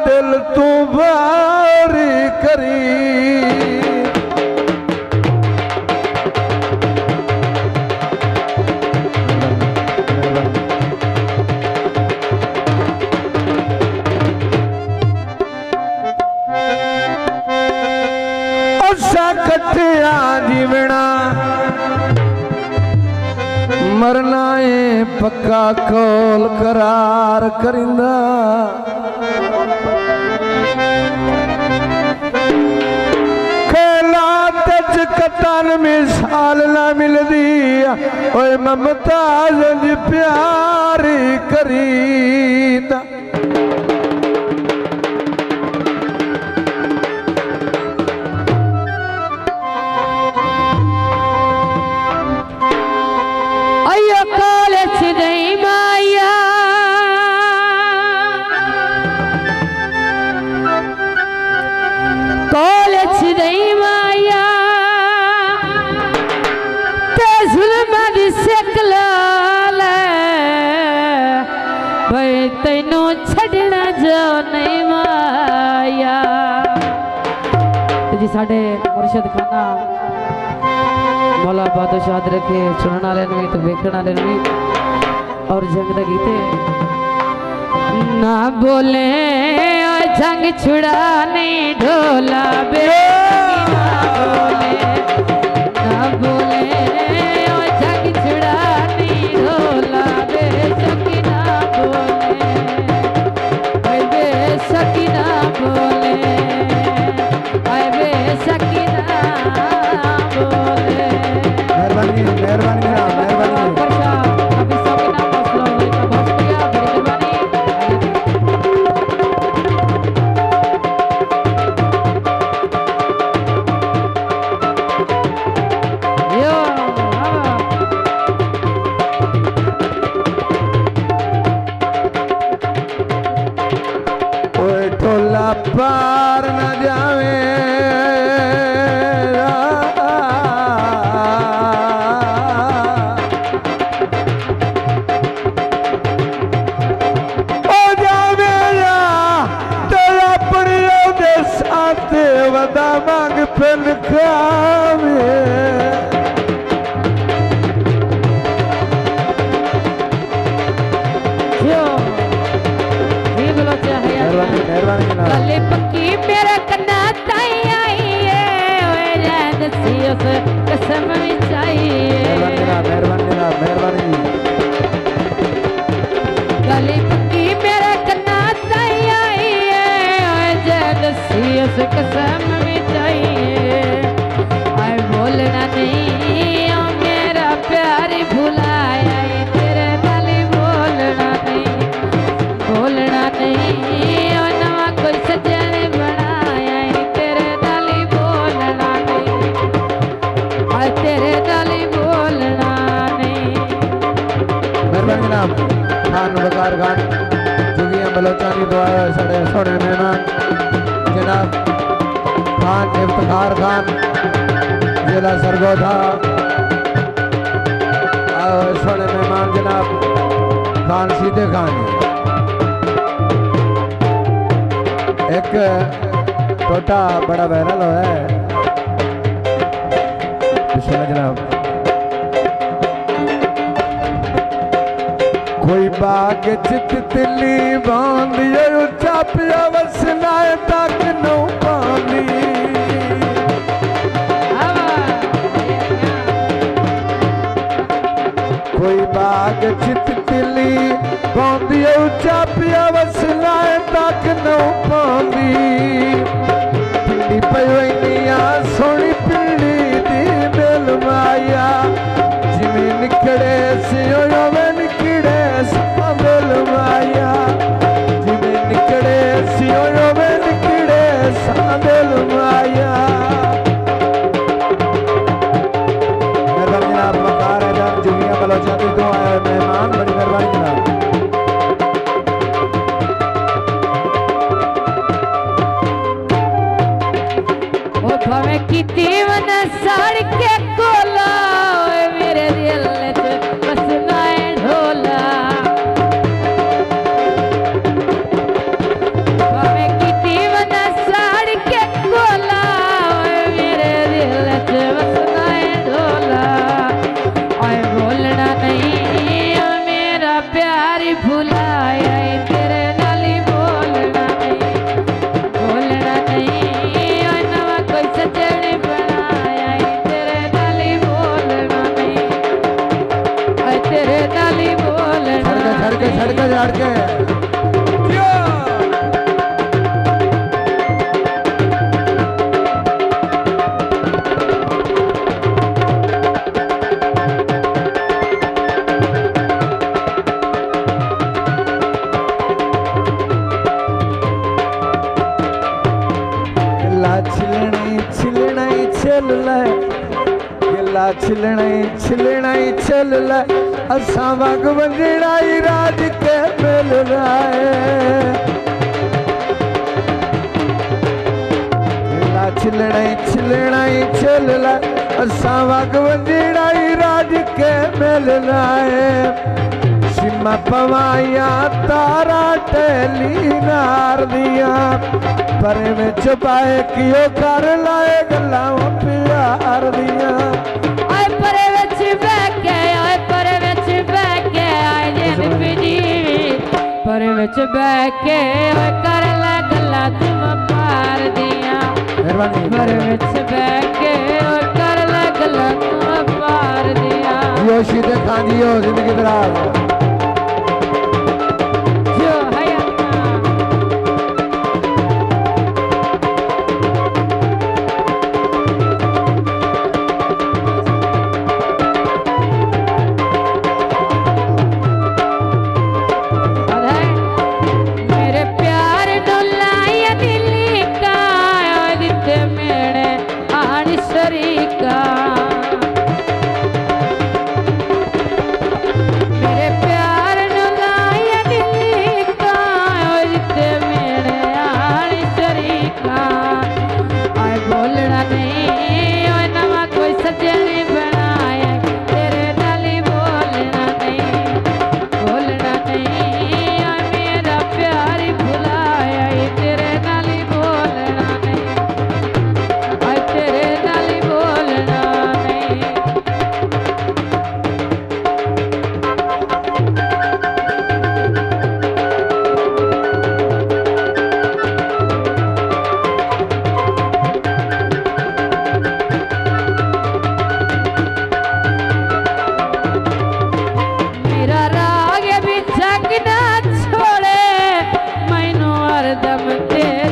दिल तू बारी करी कट्ठिया जीवना मरना है पक्का कोल करार करिंदा खेला तच कतन मिसाल ना मिलदी ओए ममता जंज प्यारी करींदा तेनू छड़ना जो नहीं माया जी साढ़े मुर्शद खाना मौला बादशाह रखे सुनने वाले भी तो वेखण वाले भी और जंग दे गीते ना बोले जंग छुड़ाने ढोला बे ना बोले जंग छुड़ाने ढोला बे सकीना बोले आए बे सकीना बोले मेहरबानी मेहरबानी मेहरबानी अभी सकीना मसलो है बहुत बढ़िया बड़ी मेहरबानी यो ढोला पार न जावे ओ जावे तेरा पड़ियों दे साथ वदा मांग फिर खावे गले पक्की मेरा कन्ना ताई आई है दसी उस कसम विच आई गले पक्की मेरा कन्ना ताई आई है दसी उस कसम विच आई आए बोलना नहीं मेरा प्यार भुलाया तेरे नाल बोलना नहीं कोई सजन बनाया तेरे नाली बोलना नहीं और तेरे नाली बोलना नहीं। मेहरबानी जनाब खान वकार खान जुगियां बलोचानी दुआया साढ़े सोने मेहमान जनाब खान इफ्तिखार खान जिला सरगोधा और सोने मेहमान जनाब खान सीधे खान एक छोटा बड़ा वायरल हुआ है जनाब कोई बाग चित तिली बांध उच्चा पिया वसनाए तक नौ पानी कोई बाग चित तिली बांध उच्चा पिया वसनाए तक नौ पानी पिंडी पयोनिया सोनी पिंडी दी बेल माया जिमें निकड़े सियो में निकड़े सा बेल माया जिमें निकड़े सियो में निकड़े सा बेल माया मेहरबानी जनाब मकार है जनाब जुगियां बलोचानी तो आए मेहमान बड़ी मेहरबानी जनाब भावें किती मन साड़ के कोला मेरे दिल च बसना है ढोला भावें चल ले गिला छिलना ही चल ले असा वग वंजड़ा ही राज के मिल रहा छिलना ही चल ले असा वग वंजड़ा ही राज के मिल रहा सिमा पवाइया तारा टेली नार दिया पर में छुपाए कियो कर लाए गल्ला प्यार दिया आए परे विच बैके आए परे विच बैके आए जे बिजी परे विच बैके आए कर ला गल्ला तुम पार दिया मेहरबानी परे विच बैके आए कर ला गल्ला तुम पार दिया यो सीधे खांदियो जिंदगी दराज छोड़े मैनू हरदम तेरे